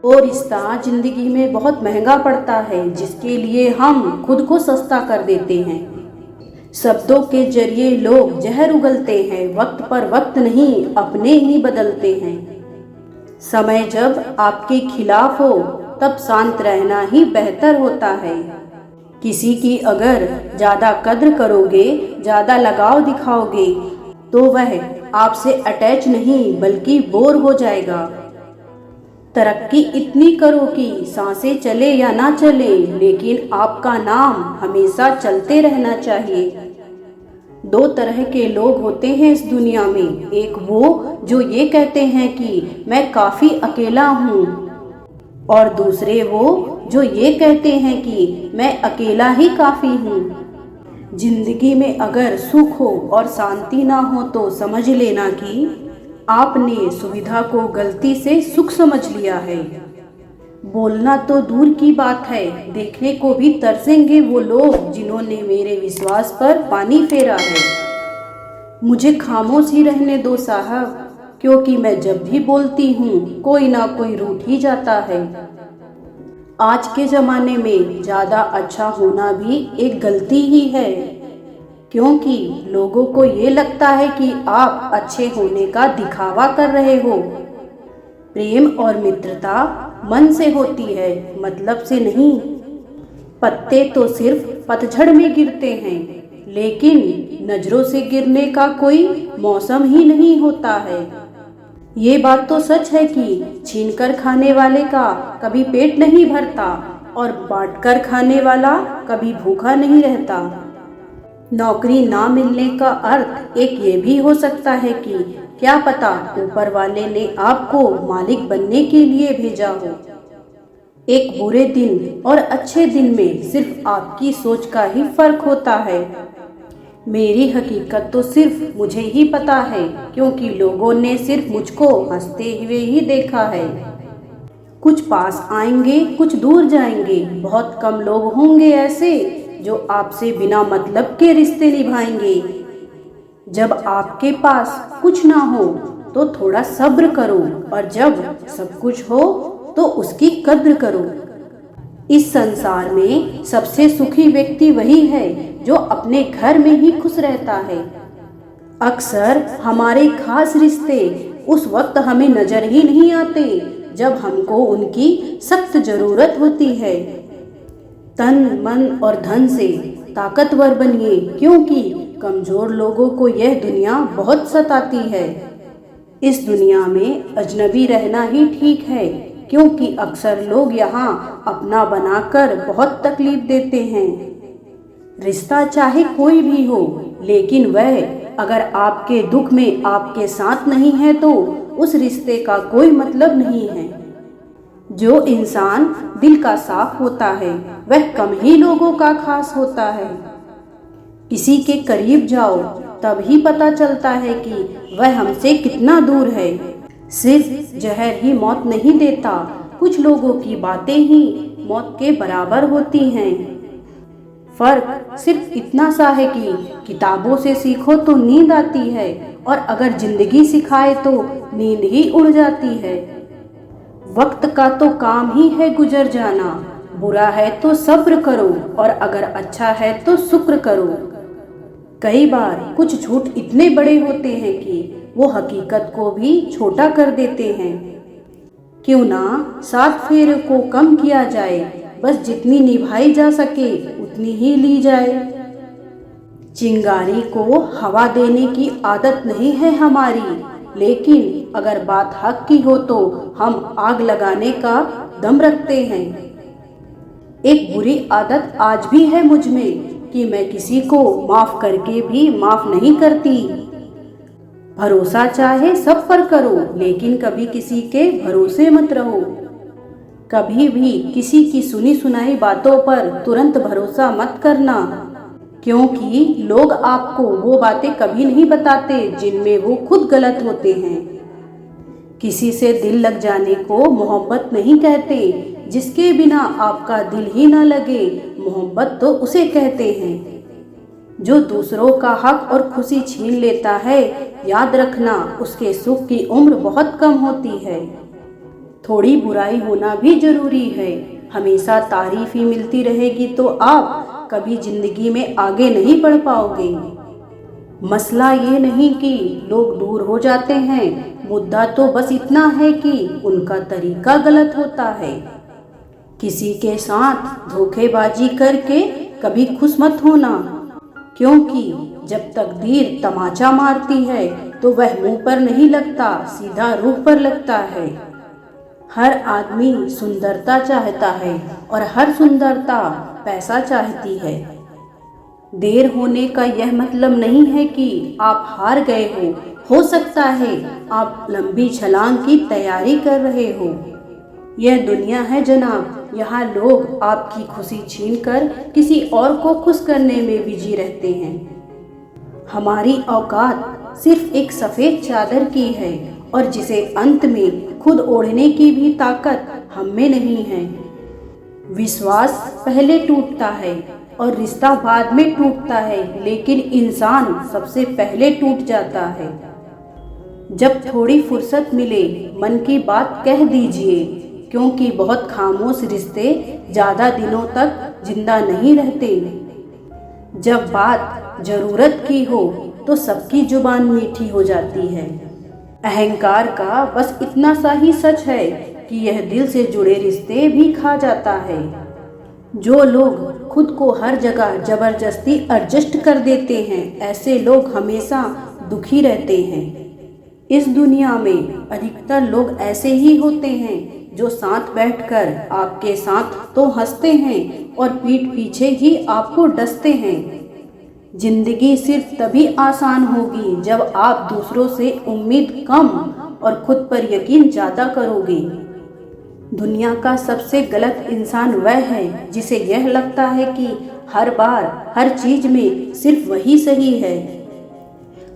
वो रिश्ता जिंदगी में बहुत महंगा पड़ता है, जिसके लिए हम खुद को सस्ता कर देते हैं। शब्दों के जरिए लोग जहर उगलते हैं, वक्त पर वक्त नहीं अपने ही बदलते हैं। समय जब आपके खिलाफ हो तब शांत रहना ही बेहतर होता है। किसी की अगर ज़्यादा कद्र करोगे, ज़्यादा लगाव दिखाओगे, तो वह आपसे अटैच नहीं बल्कि बोर हो जाएगा। तरक्की इतनी करो कि सांसें चले या ना चले, लेकिन आपका नाम हमेशा चलते रहना चाहिए। दो तरह के लोग होते हैं इस दुनिया में, एक वो जो ये कहते हैं कि मैं काफ़ी अकेला हूँ, और दूसरे वो जो ये कहते हैं कि मैं अकेला ही काफ़ी हूँ। जिंदगी में अगर सुख हो और शांति ना हो तो समझ लेना कि आपने सुविधा को गलती से सुख समझ लिया है। बोलना तो दूर की बात है, देखने को भी तरसेंगे वो लोग जिन्होंने मेरे विश्वास पर पानी फेरा है। मुझे खामोश ही रहने दो साहब, क्योंकि मैं जब भी बोलती हूँ कोई ना कोई रूठ ही जाता है। आज के ज़माने में ज़्यादा अच्छा होना भी एक गलती ही है, क्योंकि लोगों को ये लगता है कि आप अच्छे होने का दिखावा कर रहे हो। प्रेम और मित्रता मन से होती है, मतलब से नहीं। पत्ते तो सिर्फ पतझड़ में गिरते हैं, लेकिन नज़रों से गिरने का कोई मौसम ही नहीं होता है। ये बात तो सच है कि छीनकर खाने वाले का कभी पेट नहीं भरता, और बांटकर खाने वाला कभी भूखा नहीं रहता। नौकरी ना मिलने का अर्थ एक ये भी हो सकता है कि क्या पता ऊपर वाले ने आपको मालिक बनने के लिए भेजा हो। एक बुरे दिन और अच्छे दिन में सिर्फ आपकी सोच का ही फर्क होता है। मेरी हकीकत तो सिर्फ मुझे ही पता है, क्योंकि लोगों ने सिर्फ मुझको हंसते हुए ही देखा है। कुछ पास आएंगे, कुछ दूर जाएंगे, बहुत कम लोग होंगे ऐसे जो आपसे बिना मतलब के रिश्ते निभाएंगे। जब आपके पास कुछ ना हो तो थोड़ा सब्र करो, और जब सब कुछ हो तो उसकी कद्र करो। इस संसार में सबसे सुखी व्यक्ति वही है जो अपने घर में ही खुश रहता है। अक्सर हमारे खास रिश्ते उस वक्त हमें नजर ही नहीं आते जब हमको उनकी सख्त जरूरत होती है। तन मन और धन से ताकतवर बनिए, क्योंकि कमजोर लोगों को यह दुनिया बहुत सताती है। इस दुनिया में अजनबी रहना ही ठीक है, क्योंकि अक्सर लोग यहाँ अपना बनाकर बहुत तकलीफ देते हैं। रिश्ता चाहे कोई भी हो, लेकिन वह अगर आपके दुख में आपके साथ नहीं है तो उस रिश्ते का कोई मतलब नहीं है। जो इंसान दिल का साफ होता है वह कम ही लोगों का खास होता है। किसी के करीब जाओ तब ही पता चलता है कि वह हमसे कितना दूर है। सिर्फ जहर ही मौत नहीं देता, कुछ लोगों की बातें ही मौत के बराबर होती हैं। फर्क सिर्फ इतना सा है कि किताबों से सीखो तो नींद आती है, और अगर जिंदगी सिखाए तो नींद ही उड़ जाती है। वक्त का तो काम ही है गुजर जाना, बुरा है तो सब्र करो, और अगर अच्छा है तो शुक्र करो। कई बार कुछ झूठ इतने बड़े होते हैं कि वो हकीकत को भी छोटा कर देते हैं। क्यों ना 7 फेरे को कम किया जाए, बस जितनी निभाई जा सके उतनी ही ली जाए। चिंगारी को हवा देने की आदत नहीं है हमारी, लेकिन अगर बात हक की हो तो हम आग लगाने का दम रखते हैं। एक बुरी आदत आज भी है मुझ में कि मैं किसी को माफ करके भी माफ नहीं करती। भरोसा चाहे सब पर करो, लेकिन कभी किसी के भरोसे मत रहो। कभी भी किसी की सुनी सुनाई बातों पर तुरंत भरोसा मत करना, क्योंकि लोग आपको वो बातें कभी नहीं बताते जिनमें वो खुद गलत होते हैं। किसी से दिल लग जाने को मोहब्बत नहीं कहते, जिसके बिना आपका दिल ही ना लगे मोहब्बत तो उसे कहते हैं। जो दूसरों का हक और खुशी छीन लेता है, याद रखना उसके सुख की उम्र बहुत कम होती है। थोड़ी बुराई होना भी जरूरी है। हमेशा तारीफ ही मिलती रहेगी तो आप कभी जिंदगी में आगे नहीं बढ़ पाओगे। मसला ये नहीं कि लोग दूर हो जाते हैं, मुद्दा तो बस इतना है कि उनका तरीका गलत होता है। किसी के साथ धोखेबाजी करके कभी खुश मत होना, क्योंकि जब तकदीर तमाचा मारती है तो वह मुंह पर नहीं लगता, सीधा रूह पर लगता है। हर आदमी सुंदरता चाहता है और हर सुंदरता पैसा चाहती है। देर होने का यह मतलब नहीं है कि आप हार गए हो सकता है आप लंबी छलांग की तैयारी कर रहे हो। यह दुनिया है जनाब, यहाँ लोग आपकी खुशी छीनकर किसी और को खुश करने में बिजी रहते हैं। हमारी औकात सिर्फ एक सफ़ेद चादर की है और जिसे अंत में खुद ओढ़ने की भी ताकत हम में नहीं है। विश्वास पहले टूटता है और रिश्ता बाद में टूटता है, लेकिन इंसान सबसे पहले टूट जाता है। जब थोड़ी फुर्सत मिले मन की बात कह दीजिए, क्योंकि बहुत खामोश रिश्ते ज़्यादा दिनों तक जिंदा नहीं रहते। जब बात ज़रूरत की हो तो सबकी जुबान मीठी हो जाती है। अहंकार का बस इतना सा ही सच है कि यह दिल से जुड़े रिश्ते भी खा जाता है। जो लोग खुद को हर जगह जबरदस्ती एडजस्ट कर देते हैं, ऐसे लोग हमेशा दुखी रहते हैं। इस दुनिया में अधिकतर लोग ऐसे ही होते हैं जो साथ बैठकर आपके साथ तो हंसते हैं और पीठ पीछे ही आपको डसते हैं। जिंदगी सिर्फ तभी आसान होगी जब आप दूसरों से उम्मीद कम और खुद पर यकीन ज़्यादा करोगे। दुनिया का सबसे गलत इंसान वह है जिसे यह लगता है कि हर बार हर चीज में सिर्फ वही सही है।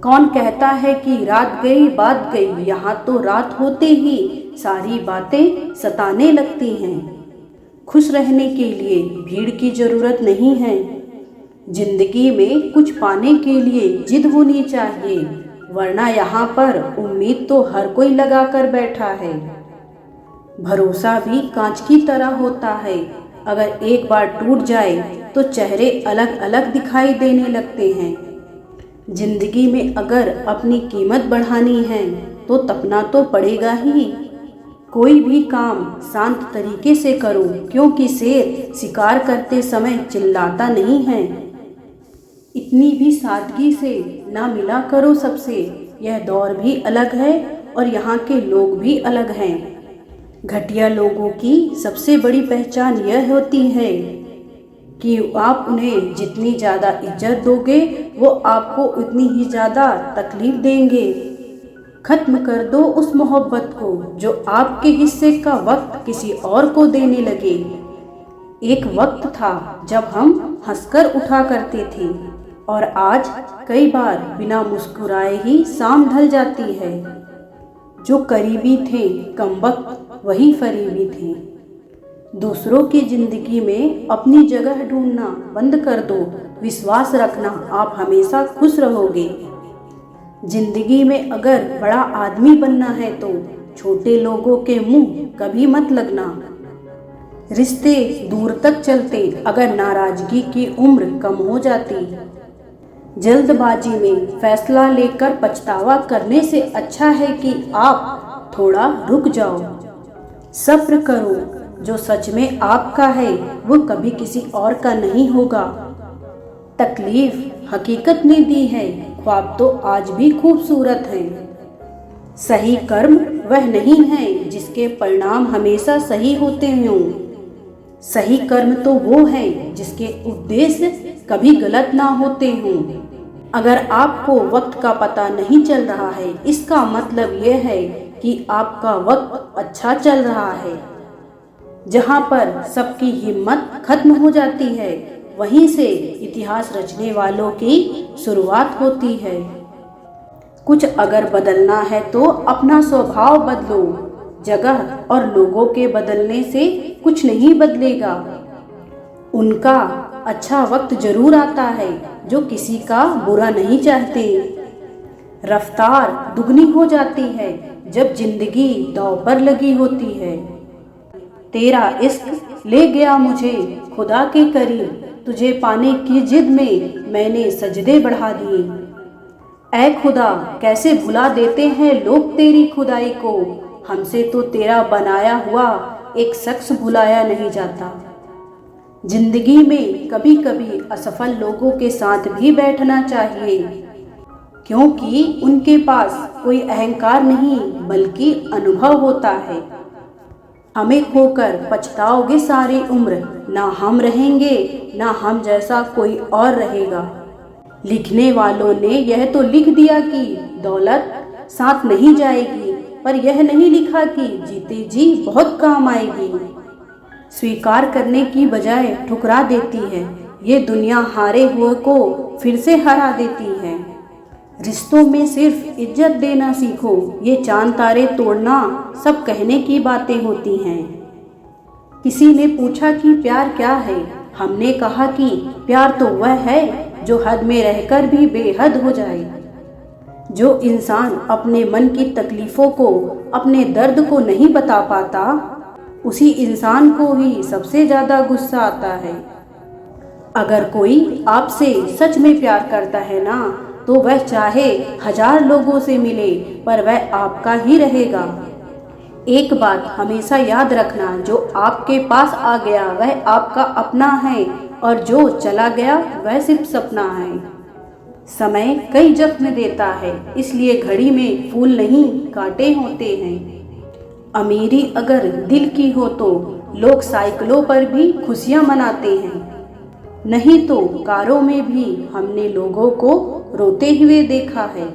कौन कहता है कि रात गई बात गई, यहाँ तो रात होते ही सारी बातें सताने लगती हैं। खुश रहने के लिए भीड़ की जरूरत नहीं है। जिंदगी में कुछ पाने के लिए जिद होनी चाहिए, वरना यहाँ पर उम्मीद तो हर कोई लगा कर बैठा है। भरोसा भी कांच की तरह होता है, अगर एक बार टूट जाए तो चेहरे अलग अलग दिखाई देने लगते हैं। जिंदगी में अगर अपनी कीमत बढ़ानी है तो तपना तो पड़ेगा ही। कोई भी काम शांत तरीके से करो, क्योंकि शेर शिकार करते समय चिल्लाता नहीं है। इतनी भी सादगी से ना मिला करो सबसे, यह दौर भी अलग है और यहाँ के लोग भी अलग हैं। घटिया लोगों की सबसे बड़ी पहचान यह होती है कि आप उन्हें जितनी ज़्यादा इज्जत दोगे वो आपको उतनी ही ज़्यादा तकलीफ देंगे। खत्म कर दो उस मोहब्बत को जो आपके हिस्से का वक्त किसी और को देने लगे। एक वक्त था जब हम हंसकर उठा करते थे और आज कई बार बिना मुस्कुराए ही शाम ढल जाती है। जो करीबी थे कमबख्त वही फरीबी थे। दूसरों की जिंदगी में अपनी जगह ढूंढना बंद कर दो, विश्वास रखना आप हमेशा खुश रहोगे। जिंदगी में अगर बड़ा आदमी बनना है तो छोटे लोगों के मुंह कभी मत लगना। रिश्ते दूर तक चलते अगर नाराजगी की उम्र कम हो जाती। जल्दबाजी में फैसला लेकर पछतावा करने से अच्छा है कि आप थोड़ा रुक जाओ। सब्र करो, जो सच में आपका है वो कभी किसी और का नहीं होगा। तकलीफ हकीकत ने दी है, ख्वाब तो आज भी खूबसूरत हैं। सही कर्म वह नहीं है जिसके परिणाम हमेशा सही होते हों। सही कर्म तो वो है जिसके उद्देश्य कभी गलत ना होते हों। अगर आपको वक्त का पता नहीं चल रहा है, इसका मतलब यह है कि आपका वक्त अच्छा चल रहा है। जहाँ पर सबकी हिम्मत खत्म हो जाती है, वहीं से इतिहास रचने वालों की शुरुआत होती है। कुछ अगर बदलना है तो अपना स्वभाव बदलो। जगह और लोगों के बदलने से कुछ नहीं बदलेगा। उनका अच्छा वक्त जरूर आता है जो किसी का बुरा नहीं चाहते। रफ्तार दुगनी हो जाती है जब जिंदगी दांव पर लगी होती है। तेरा इश्क ले गया मुझे खुदा के करीब, तुझे पाने की जिद में मैंने सजदे बढ़ा दिए। ऐ खुदा कैसे भुला देते हैं लोग तेरी खुदाई को, हमसे तो तेरा बनाया हुआ एक शख्स भुलाया नहीं जाता। जिंदगी में कभी कभी असफल लोगों के साथ भी बैठना चाहिए, क्योंकि उनके पास कोई अहंकार नहीं बल्कि अनुभव होता है। हमें खोकर पछताओगे सारी उम्र, ना हम रहेंगे ना हम जैसा कोई और रहेगा। लिखने वालों ने यह तो लिख दिया कि दौलत साथ नहीं जाएगी, पर यह नहीं लिखा कि जीते जी बहुत काम आएगी। स्वीकार करने की बजाय ठुकरा देती है ये दुनिया, हारे हुए को फिर से हरा देती है। रिश्तों में सिर्फ इज्जत देना सीखो, ये चांद तारे तोड़ना सब कहने की बातें होती हैं। किसी ने पूछा कि प्यार क्या है, हमने कहा कि प्यार तो वह है जो हद में रहकर भी बेहद हो जाए। जो इंसान अपने मन की तकलीफ़ों को, अपने दर्द को नहीं बता पाता, उसी इंसान को ही सबसे ज़्यादा गुस्सा आता है। अगर कोई आपसे सच में प्यार करता है ना, तो वह चाहे 1000 लोगों से मिले पर वह आपका ही रहेगा। एक बात हमेशा याद रखना, जो आपके पास आ गया वह आपका अपना है और जो चला गया वह सिर्फ सपना है। समय कई जख्म देता है, इसलिए घड़ी में फूल नहीं कांटे होते हैं। अमीरी अगर दिल की हो तो लोग साइकिलों पर भी खुशियां मनाते हैं, नहीं तो कारों में भी हमने लोगों को रोते हुए देखा है।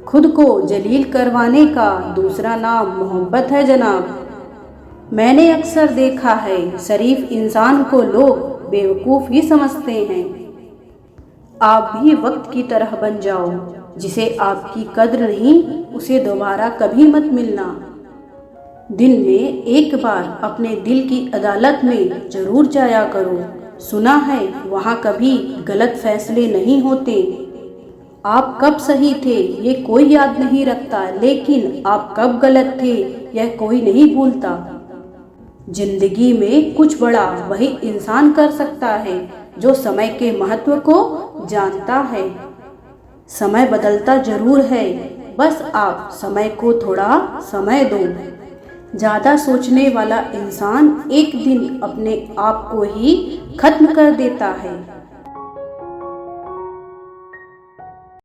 खुद को जलील करवाने का दूसरा नाम मोहब्बत है जनाब। मैंने अक्सर देखा है शरीफ इंसान को लोग बेवकूफ़ ही समझते हैं। आप भी वक्त की तरह बन जाओ, जिसे आपकी कद्र नहीं उसे दोबारा कभी मत मिलना। दिन में एक बार अपने दिल की अदालत में जरूर जाया करो, सुना है वहाँ कभी गलत फैसले नहीं होते। आप कब सही थे ये कोई याद नहीं रखता, लेकिन आप कब गलत थे यह कोई नहीं भूलता। जिंदगी में कुछ बड़ा वही इंसान कर सकता है जो समय के महत्व को जानता है। समय बदलता जरूर है, बस आप समय को थोड़ा समय दो। ज़्यादा सोचने वाला इंसान एक दिन अपने आप को ही खत्म कर देता है।